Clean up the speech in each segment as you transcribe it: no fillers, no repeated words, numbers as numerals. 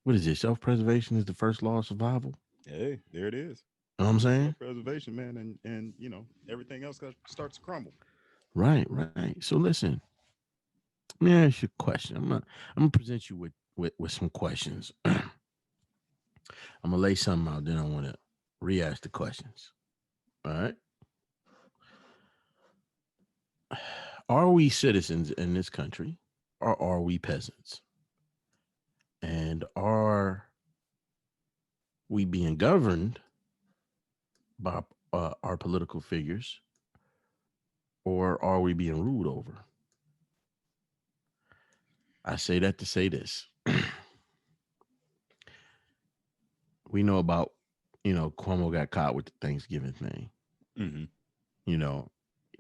what is it? Self-preservation is the first law of survival. Hey, there it is. You know what I'm saying? Self-preservation, man, and everything else starts to crumble. Right, right. So listen, let me ask you a question. I'm gonna present you with some questions. I'm gonna lay something out, then I want to re-ask the questions. All right. Are we citizens in this country, or are we peasants? And are we being governed by our political figures, or are we being ruled over? I say that to say this. We know about, Cuomo got caught with the Thanksgiving thing. Mm-hmm. You know,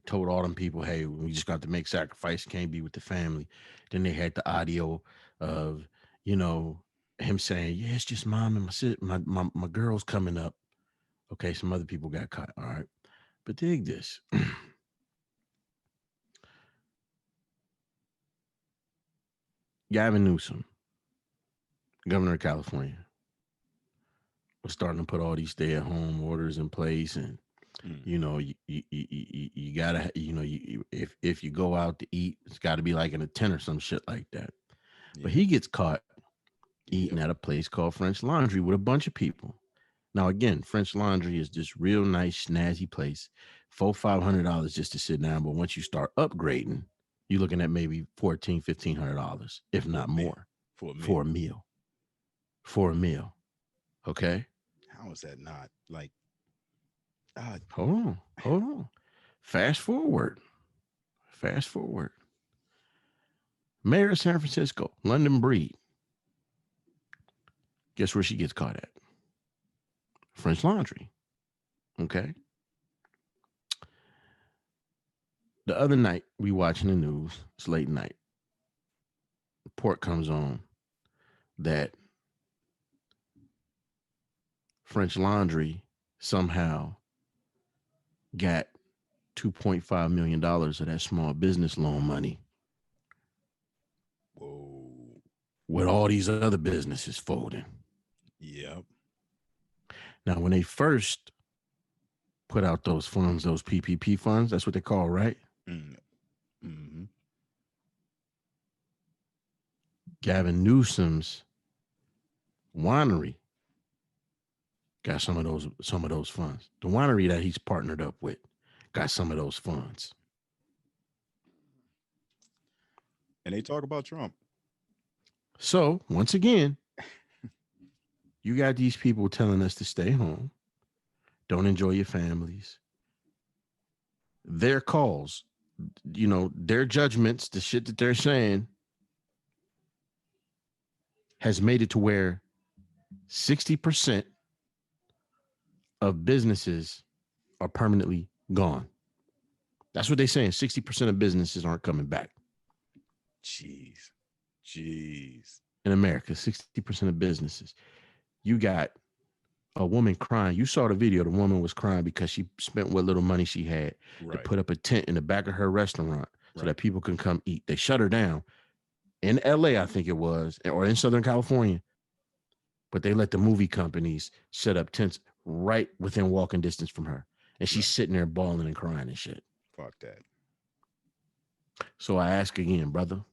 told all them people, hey, we just got to make sacrifice, can't be with the family. Then they had the audio of, you know, him saying, yeah, it's just mom and my girl's coming up. Okay, some other people got caught. All right. But dig this. Gavin Newsom, governor of California, was starting to put all these stay-at-home orders in place, and Mm. you gotta, if you go out to eat, it's got to be like in a tent or some shit like that. But Yep. he gets caught eating Yep. at a place called French Laundry with a bunch of people. Now, again, French Laundry is this real nice, snazzy place. $500 just to sit down. But once you start upgrading, you're looking at maybe $1,400, $1,500, if For a not meal. more, For a for meal. a meal. For a meal. Okay. How is that not like? Uh, Hold on. Hold on. Fast forward. Fast forward. Mayor of San Francisco, London Breed. Guess where she gets caught at? French Laundry. Okay. The other night, we watching the news. It's late night. Report comes on that French Laundry somehow got $2.5 million of that small business loan money whoa. with all these other businesses folding. Yep. Now, when they first put out those funds, those PPP funds, that's what they call, right? Mm. Mm-hmm. Gavin Newsom's winery got some of those funds. The winery that he's partnered up with got some of those funds. And they talk about Trump. So once again, you got these people telling us to stay home, don't enjoy your families. Their calls, their judgments, the shit that they're saying has made it to where 60% of businesses are permanently gone. That's what they're saying. 60% of businesses aren't coming back Jeez. Jeez. in America. 60% of businesses. You got a woman crying. You saw the video. The woman was crying because she spent what little money she had to Right. put up a tent in the back of her restaurant so Right. that people can come eat. They shut her down in LA, I think it was, or in Southern California, but they let the movie companies set up tents right within walking distance from her. And she's Right. sitting there bawling and crying and shit. Fuck that. So I ask again, brother,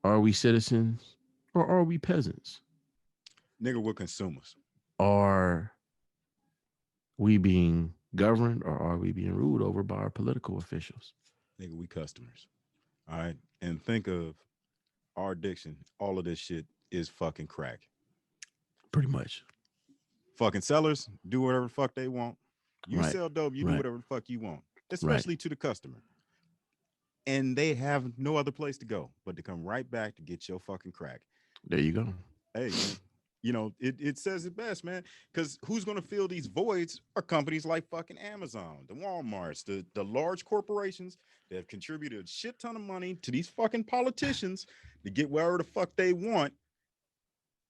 are we citizens or are we peasants? Nigga, we're consumers. Are we being governed or are we being ruled over by our political officials? Nigga, we customers. All right. And think of our addiction. All of this shit is fucking crack. Pretty much. Fucking sellers do whatever the fuck they want. You Right. sell dope, you do Right. whatever the fuck you want, Right. especially to the customer. And they have no other place to go but to come right back to get your fucking crack. There you go. Hey, man, it says it best, man. Because who's going to fill these voids are companies like fucking Amazon, the Walmarts, the large corporations that have contributed a shit ton of money to these fucking politicians to get wherever the fuck they want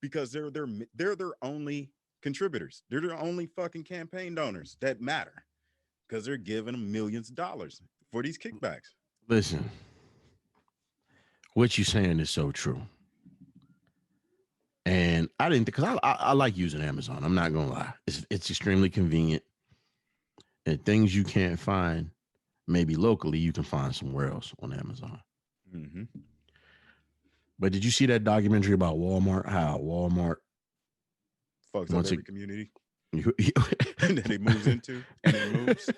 because they're their only contributors. They're their only fucking campaign donors that matter because they're giving them millions of dollars for these kickbacks. Listen, what you saying is so true. And I didn't because I like using Amazon. I'm not gonna lie. It's extremely convenient, and things you can't find maybe locally you can find somewhere else on Amazon. Mm-hmm. But did you see that documentary about Walmart? How Walmart Fucks up once every it community that it moves into and it moves.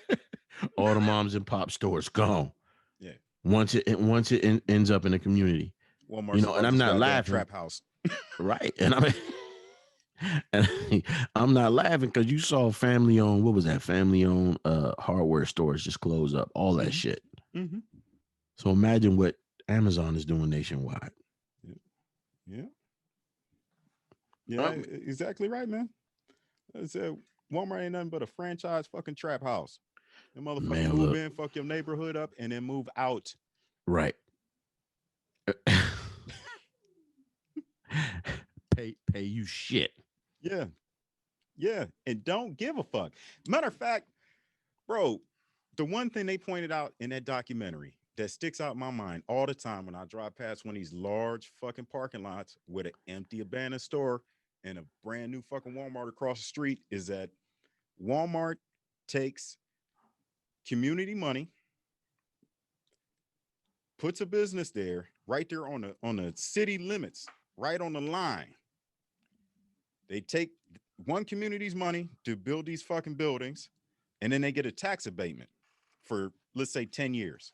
all the moms and pop stores gone Yeah. once it ends up in the community, Walmart's the and I'm largest not goddamn laughing, trap house. right? And I mean, and I'm not laughing because you saw family owned, what was that? Family owned hardware stores just close up, all that Mm-hmm. shit. Mm-hmm. So imagine what Amazon is doing nationwide. Yeah. Yeah. Yeah. Um, Exactly right, man. I said Walmart ain't nothing but a franchise fucking trap house. The motherfucker man, move look, in, fuck your neighborhood up, and then move out. right. Pay you shit. Yeah. Yeah. And don't give a fuck. Matter of fact, bro, the one thing they pointed out in that documentary that sticks out in my mind all the time when I drive past one of these large fucking parking lots with an empty abandoned store and a brand new fucking Walmart across the street is that Walmart takes community money, puts a business there right there on the city limits, right on the line. They take one community's money to build these fucking buildings, and then they get a tax abatement for, let's say, 10 years.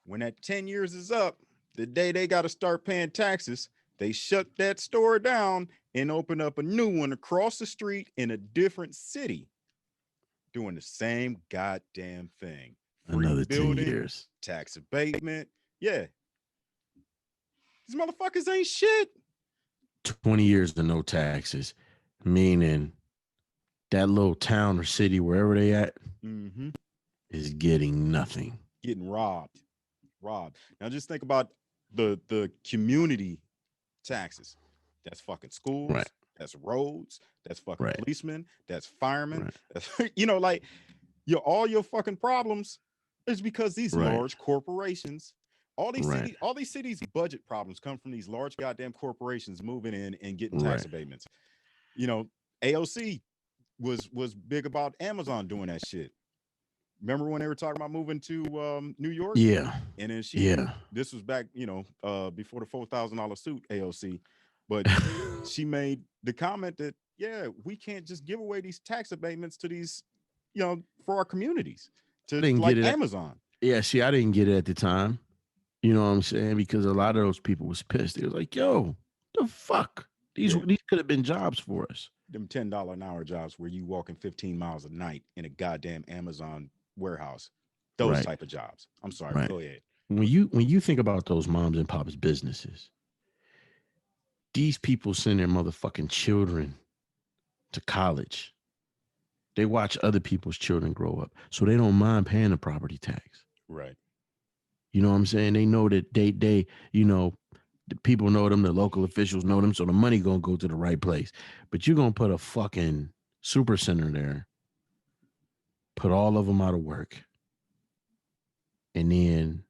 When that 10 years is up, the day they got to start paying taxes, they shut that store down and open up a new one across the street in a different city doing the same goddamn thing. Free Another 10 building, years. tax abatement. Yeah, these motherfuckers ain't shit. 20 years of no taxes, meaning that little town or city, wherever they at, Mm-hmm. is getting nothing. Getting robbed. Robbed. Now just think about the community taxes. That's fucking Right, schools, that's roads, that's fucking right, policemen, that's firemen. right, That's, like all your fucking problems is because these right, large corporations, right, all these cities budget problems come from these large goddamn corporations moving in and getting tax right. abatements. You know, AOC was big about Amazon doing that shit. Remember when they were talking about moving to New York? Yeah, And then she, yeah. this was back, before the $4,000 suit, AOC, but she made the comment that, yeah, we can't just give away these tax abatements to these, for our communities, I to didn't get like it. Amazon. Yeah, see, I didn't get it at the time. You know what I'm saying? Because a lot of those people was pissed. They was like, "Yo, the fuck? Yeah. These could have been jobs for us." Them $10 an hour jobs where you walking 15 miles a night in a goddamn Amazon warehouse. Those Right, type of jobs. I'm sorry. right. Go ahead. When you think about those moms and pops businesses, these people send their motherfucking children to college. They watch other people's children grow up, so they don't mind paying the property tax. Right. You know what I'm saying? They know that the people know them, the local officials know them, so the money gonna go to the right place. But you're gonna put a fucking super center there, put all of them out of work, and then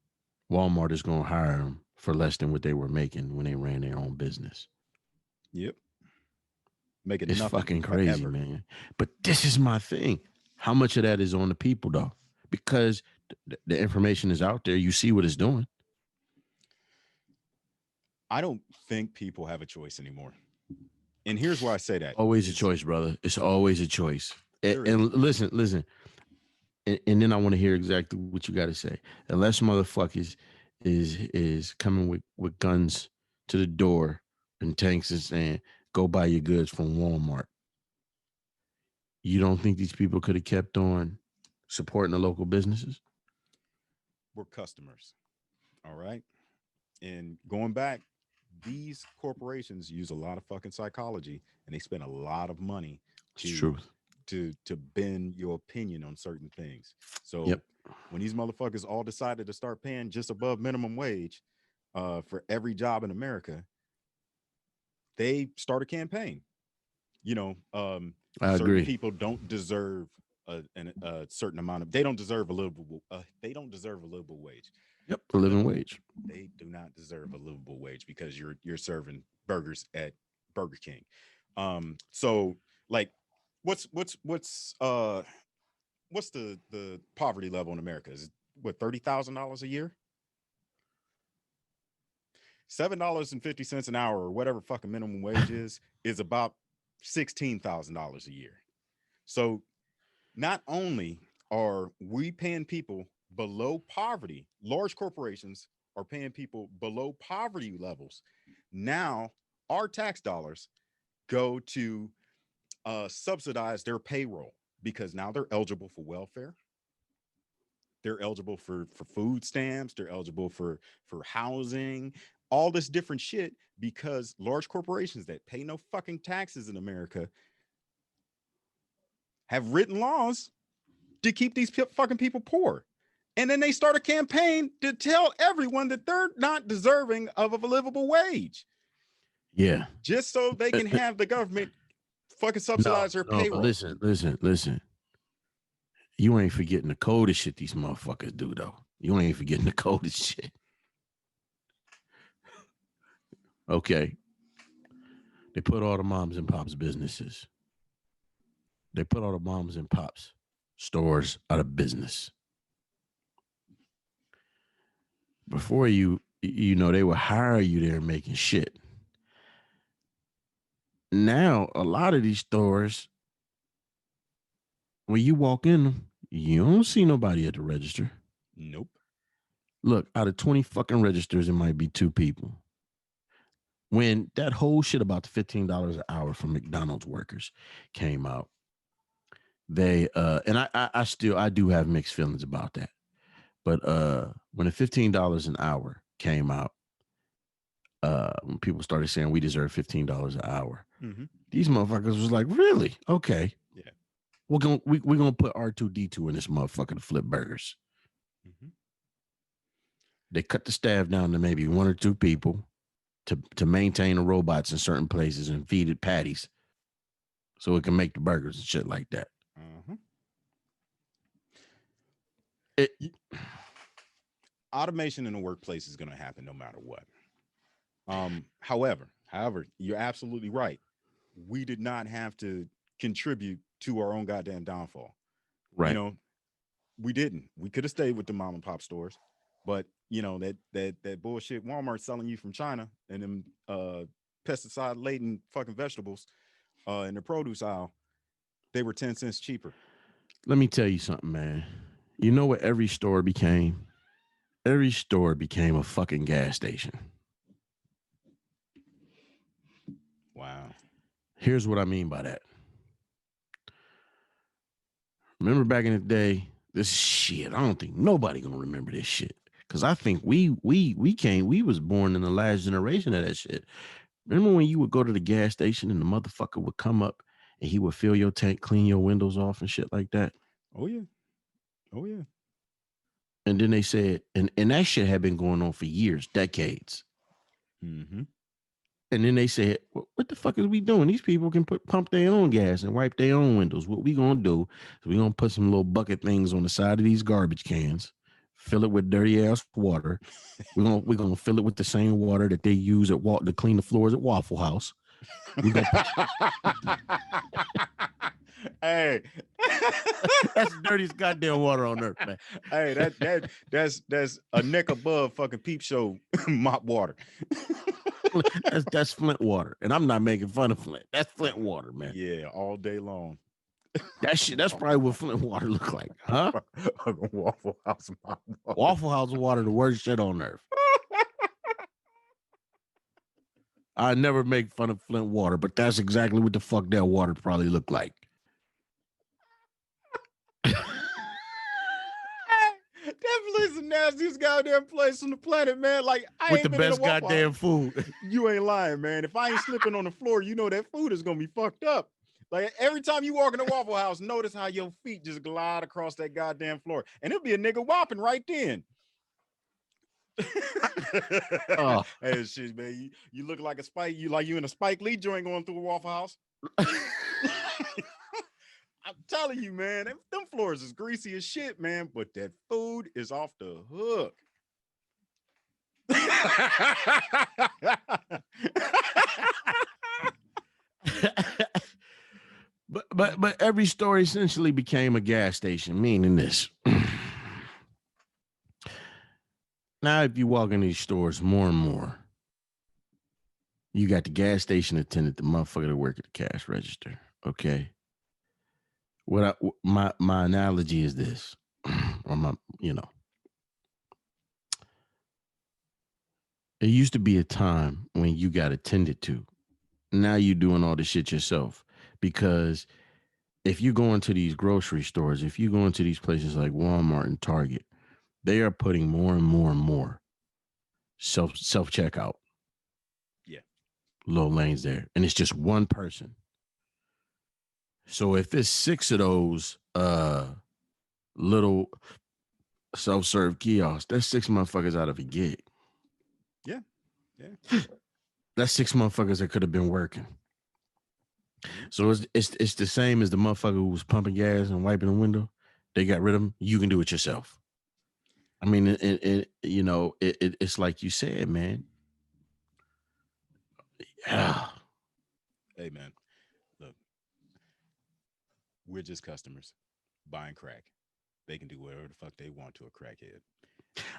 Walmart is gonna hire them for less than what they were making when they ran their own business. Yep. Making It's nothing fucking crazy, forever. man. But this is my thing. How much of that is on the people though? Because the information is out there. You see what it's doing. I don't think people have a choice anymore. And here's why I say that Always a is choice, brother. It's always a choice. And, there is. and listen, and then I want to hear exactly what you got to say. Unless motherfuckers is coming with guns to the door and tanks and saying, "Go buy your goods from Walmart." You don't think these people could have kept on supporting the local businesses? We're customers. All right. And going back, these corporations use a lot of fucking psychology and they spend a lot of money It's to truth. to bend your opinion on certain things. So Yep. when these motherfuckers all decided to start paying just above minimum wage for every job in America, they start a campaign. I Certain agree. people don't deserve a certain amount of. They don't deserve a livable. They don't deserve a livable wage. Yep. The living wage. They do not deserve a livable wage because you're serving burgers at Burger King. So like, what's the poverty level in America? Is it what, $30,000 a year? $7.50 an hour, or whatever fucking minimum wage is about $16,000 a year. So not only are we paying people below poverty, large corporations are paying people below poverty levels. Now our tax dollars go to subsidize their payroll, because now they're eligible for welfare. They're eligible for food stamps. They're eligible for housing, all this different shit, because large corporations that pay no fucking taxes in America have written laws to keep these fucking people poor. And then they start a campaign to tell everyone that they're not deserving of a livable wage, Yeah. just so they can have the government fucking No, subsidize their no, payroll. listen. You ain't forgetting the coldest shit these motherfuckers do, though. You ain't forgetting the coldest shit. Okay. They put all the moms and pops businesses. They put all the moms and pops stores out of business. Before they would hire you there making shit. Now, a lot of these stores, when you walk in them, you don't see nobody at the register. Nope. Look, out of 20 fucking registers, it might be 2 people. When that whole shit about the $15 an hour for McDonald's workers came out, they and I do have mixed feelings about that. But when the $15 an hour came out, when people started saying we deserve $15 an hour, these motherfuckers was like, really? Okay. Yeah. We're gonna put R2D2 in this motherfucker to flip burgers. They cut the staff down to maybe 1 or 2 people to maintain the robots in certain places and feed it patties so it can make the burgers and shit like that. Automation in the workplace is going to happen no matter what. However, you're absolutely right. We did not have to contribute to our own goddamn downfall. Right. We didn't. We could have stayed with the mom and pop stores, but that bullshit Walmart selling you from China and them pesticide laden fucking vegetables in the produce aisle, they were 10 cents cheaper. Let me tell you something, man. You know what every store became? Every store became a fucking gas station. Wow. Here's what I mean by that. Remember back in the day, this shit, I don't think nobody gonna remember this shit. Cause I think we was born in the last generation of that shit. Remember when you would go to the gas station and the motherfucker would come up and he would fill your tank, clean your windows off and shit like that? Oh yeah. Oh yeah. And then they said, and that shit had been going on for years, decades. And then they said, what the fuck is we doing? These people can pump their own gas and wipe their own windows. What we gonna do is we gonna put some little bucket things on the side of these garbage cans, fill it with dirty ass water. We're gonna fill it with the same water that they use to clean the floors at Waffle House. We gonna hey, that's the dirtiest goddamn water on earth, man. Hey, that's a neck above fucking Peep Show mop water. That's Flint water, and I'm not making fun of Flint. That's Flint water, man. Yeah, all day long. That shit. That's probably what Flint water look like, huh? Waffle House mop water. Waffle House water, the worst shit on earth. I never make fun of Flint water, but that's exactly what the fuck that water probably looked like. Definitely the nastiest goddamn place on the planet, man. Like, I with ain't the been best in a Waffle goddamn House. food. You ain't lying, man. If I ain't slipping on the floor, you know that food is gonna be fucked up. Like, every time you walk in a Waffle House, notice how your feet just glide across that goddamn floor, and it'll be a nigga whopping right then. Oh. Hey, shit, man. You look like you in a Spike Lee joint going through a Waffle House. I'm telling you, man, them floors is greasy as shit, man, but that food is off the hook. but every store essentially became a gas station, meaning this. Now, if you walk in these stores more and more, you got the gas station attendant, the motherfucker that work at the cash register. Okay. My analogy is this, or my it used to be a time when you got attended to. Now you doing all the shit yourself because if you go into these grocery stores, if you go into these places like Walmart and Target, they are putting more and more and more self checkout Yeah. little lanes there, and it's just one person. So if it's six of those little self serve kiosks, that's six motherfuckers out of a gig. Yeah. Yeah. That's six motherfuckers that could have been working. Mhm. So it's the same as the motherfucker who was pumping gas and wiping the window. They got rid of him. You can do it yourself. I mean, it's like you said, man. Yeah, Hey, man, look, we're just customers buying crack. They can do whatever the fuck they want to a crackhead.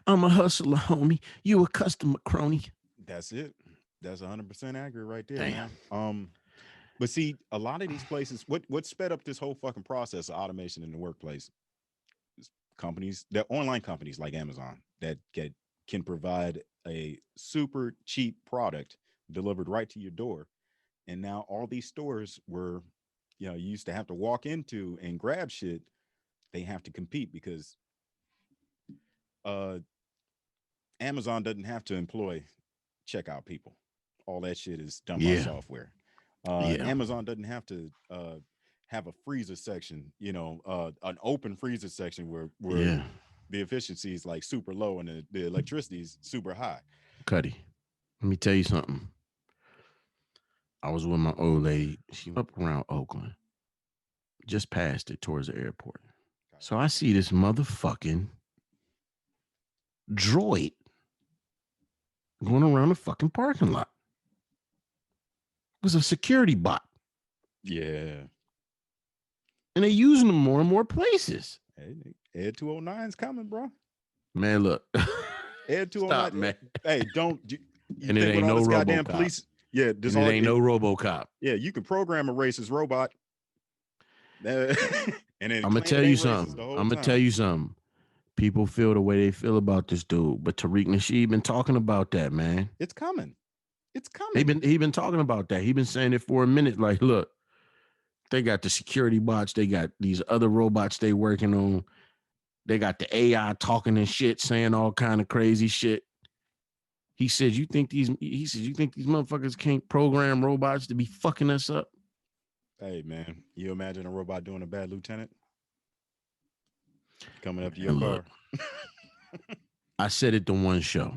I'm a hustler, homie. You a customer crony. That's it. That's 100% accurate right there, Damn. man. But see, a lot of these places, what sped up this whole fucking process of automation in the workplace is companies, they're online companies like Amazon that can provide a super cheap product delivered right to your door. And now all these stores where you used to have to walk into and grab shit, they have to compete because uh Amazon doesn't have to employ checkout people. All that shit is done by Yeah, software. yeah, Amazon doesn't have to have a freezer section, an open freezer section where yeah. the efficiency is like super low and the electricity is super high. Cuddy, let me tell you something. I was with my old lady. She up around Oakland, just past it towards the airport. So I see this motherfucking droid going around the fucking parking lot. It was a security bot, Yeah. and they're using them more and more places. Hey, Ed 209 is coming, bro. Man, look, Ed stop, 209. man. Hey, don't you And it think with ain't all no this goddamn RoboCop, police? Yeah, this and it all ain't it, no RoboCop. yeah, you can program a racist robot. And then I'm gonna claim it tell you ain't racist the something. whole I'm gonna tell time. you something. People feel the way they feel about this dude, but Tariq Nasheed been talking about that, man. It's coming. It's He coming. been he been talking about that. He been saying it for a minute. Like, look, they got the security bots. They got these other robots they working on. They got the AI talking and shit, saying all kind of crazy shit. He said, you think these motherfuckers can't program robots to be fucking us up? Hey man, you imagine a robot doing a bad lieutenant coming up to your And look, car? I said it to one show.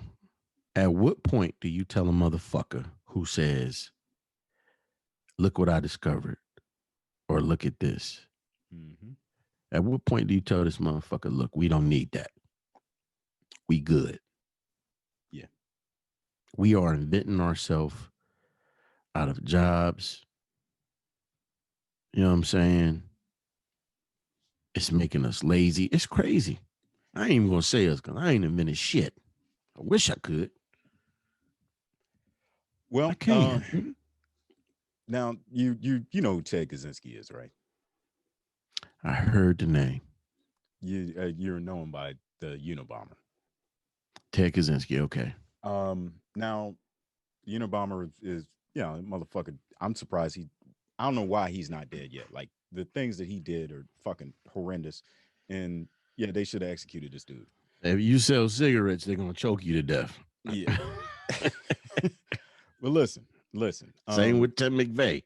At what point do you tell a motherfucker who says, look what I discovered, or look at this? Mm-hmm. At what point do you tell this motherfucker, look, we don't need that. We good. Yeah. We are inventing ourselves out of jobs. You know what I'm saying? It's making us lazy. It's crazy. I ain't even gonna say us because I ain't invented shit. I wish I could. I Well, can't. now you know who Ted Kaczynski is, right? I heard the name. You're known by the Unabomber. Ted Kaczynski. Okay. Now Unabomber is motherfucker. I'm surprised I don't know why he's not dead yet. Like the things that he did are fucking horrendous, and yeah, they should have executed this dude. If you sell cigarettes, they're gonna choke you to death. Yeah. But listen. Same with Tim McVeigh.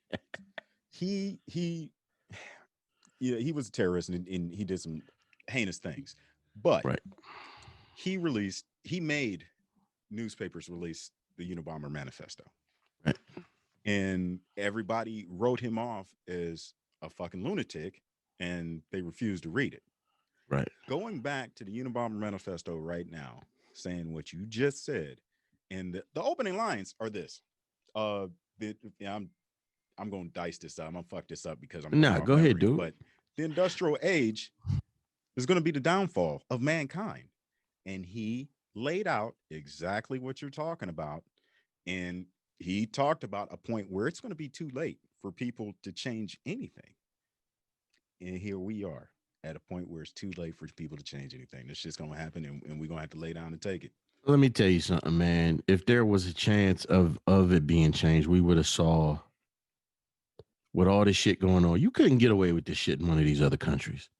He yeah, he was a terrorist and he did some heinous things. But Right. he made newspapers release the Unabomber manifesto. Right. And everybody wrote him off as a fucking lunatic and they refused to read it. Right. Going back to the Unabomber manifesto right now, saying what you just said, and the opening lines are this. Uh, the, I'm I'm going to dice this up. I'm going to fuck this up because I'm going Nah, off go ahead, memory. dude. But the industrial age is going to be the downfall of mankind. And he laid out exactly what you're talking about. And he talked about a point where it's going to be too late for people to change anything. And here we are at a point where it's too late for people to change anything. This shit's going to happen, and we're going to have to lay down and take it. Let me tell you something, man. If there was a chance of it being changed, we would have saw with all this shit going on. You couldn't get away with this shit in one of these other countries.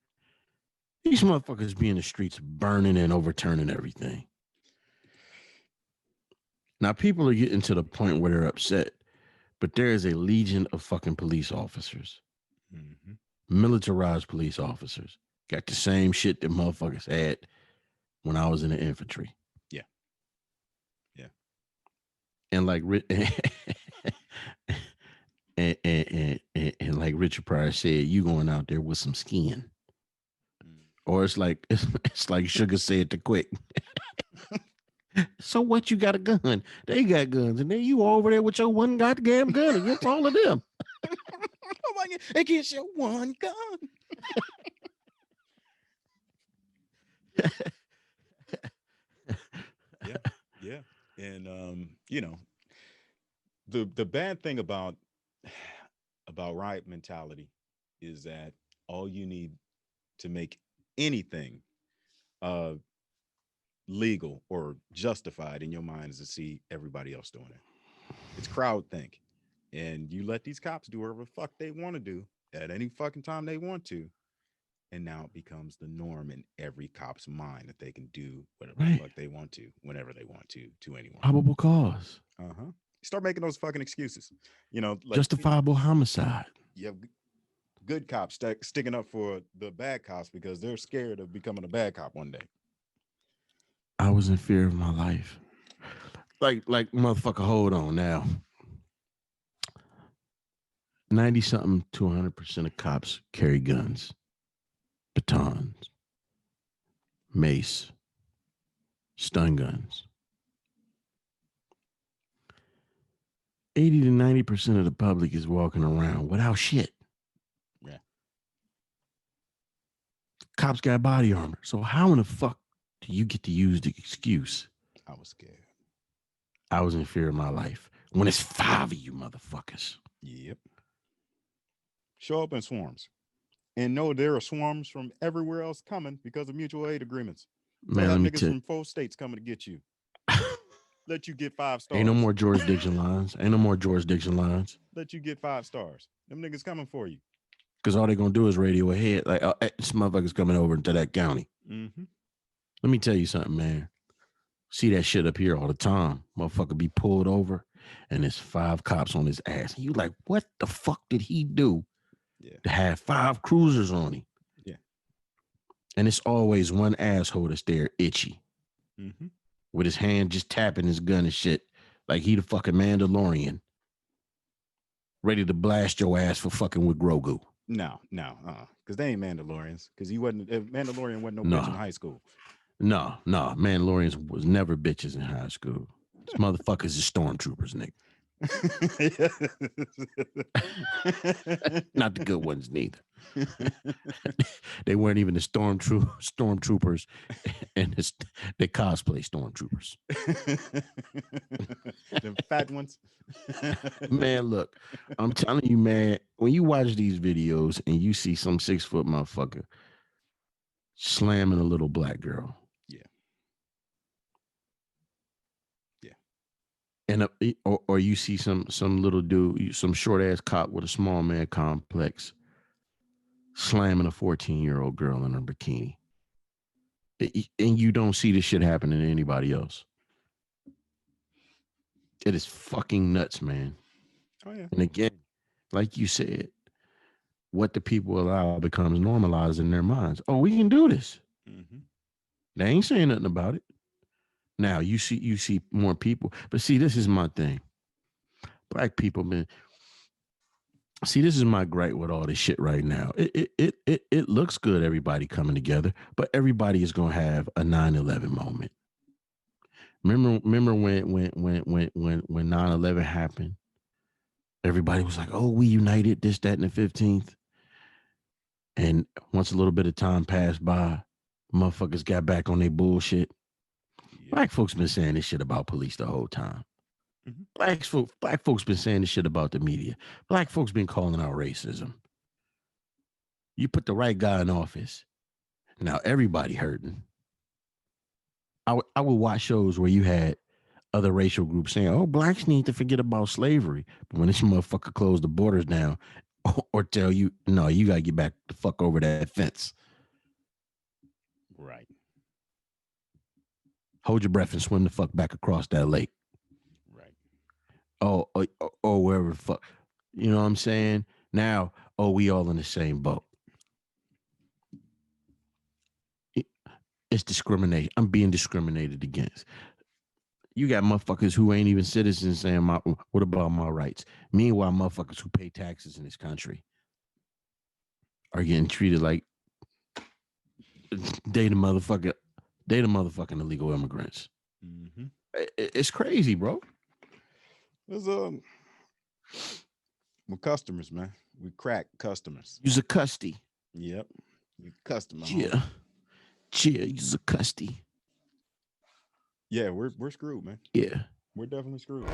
These motherfuckers be in the streets burning and overturning everything. Now people are getting to the point where they're upset, but there is a legion of fucking police officers, Mm-hmm. militarized police officers. Got the same shit that motherfuckers had when I was in the infantry. Yeah. Yeah. And like and like Richard Pryor said, you going out there with some skin. Mm. Or it's like Sugar said to Quick. So what? You got a gun? They got guns, and then you over there with your one goddamn gun against all of them. Oh my God. Against your one gun. Yeah. Yeah. And the bad thing about riot mentality is that all you need to make anything uh legal or justified in your mind is to see everybody else doing it. It's crowd think. And you let these cops do whatever the fuck they want to do at any fucking time they want to. And now it becomes the norm in every cop's mind that they can do whatever the Right. fuck they want whenever they want to anyone. Probable cause. Uh-huh. Start making those fucking excuses. Like Justifiable homicide. you have good cops sticking up for the bad cops because they're scared of becoming a bad cop one day. I was in fear of my life. Like motherfucker, hold on now. 90 something to 100% of cops carry guns, batons, mace, stun guns. 80 to 90% of the public is walking around without shit. Yeah. Cops got body armor. So how in the fuck do you get to use the excuse? I was scared. I was in fear of my life when it's 5 of you motherfuckers. Yep. Show up in swarms. And know there are swarms from everywhere else coming because of mutual aid agreements. They'll Man, have let me niggas tell from 4 states coming to get you. you. Let you get 5 Ain't no stars. more jurisdiction lines. Ain't no more jurisdiction lines. Let you get 5 stars. Them niggas coming for you. Because all they're going to do is radio ahead. Like, oh, this motherfucker's coming over into that county. Mm-hmm. Let me tell you something, man. See that shit up here all the time. Motherfucker be pulled over and there's 5 cops on his ass. And you like, what the fuck did he do Yeah. to have 5 cruisers on him? Yeah. And it's always one asshole that's there itchy Mm-hmm. with his hand just tapping his gun and shit like he the fucking Mandalorian ready to blast your ass for fucking with Grogu. No, because they ain't Mandalorians. Because he wasn't. Mandalorian wasn't no bitch in No, high school. no. Mandalorians was never bitches in high school. These motherfuckers is stormtroopers, nigga. Not the good ones neither. They weren't even the stormtroopers, and they cosplay stormtroopers. The fat ones. Man, look, I'm telling you, man, when you watch these videos and you see some 6-foot motherfucker slamming a little black girl. Yeah. Yeah. And or you see some little dude, some short ass cop with a small man complex slamming a 14-year-old girl in her bikini. And you don't see this shit happening to anybody else. It is fucking nuts, man. Oh yeah. And again, like you said, what the people allow becomes normalized in their minds. Oh, we can do this. Mm-hmm. They ain't saying nothing about it. Now you see more people, but see, this is my thing. Black people, man. See, this is my gripe with all this shit right now. It looks good, everybody coming together, but everybody is gonna have a 9/11 moment. Remember when 9/11 happened, Everybody was like, "Oh, we united, this, that, and the 15th." And once a little bit of time passed by, motherfuckers got back on their bullshit. Yep. Black folks been saying this shit about police the whole time. Mhm. Black folks been saying this shit about the media. Black folks been calling out racism. You put the right guy in office. Now everybody hurting. I would watch shows where you had other racial groups saying, "Oh, blacks need to forget about slavery," but when this motherfucker closed the borders down, or tell you, "No, you gotta get back the fuck over that fence. Right. Hold your breath and swim the fuck back across that lake." Right. Or wherever the fuck. You know what I'm saying? Now, oh, we all in the same boat. It's discrimination. I'm being discriminated against. You got motherfuckers who ain't even citizens saying, what about my rights? Meanwhile, motherfuckers who pay taxes in this country are getting treated like they the motherfucker, they the motherfucking illegal immigrants. Mm-hmm. It's crazy, bro. There's we're customers, man. We crack customers. Use a custy. Yep. You customer, homie. Yeah. Yeah, use a custy. Yeah, we're screwed, man. Yeah. We're definitely screwed.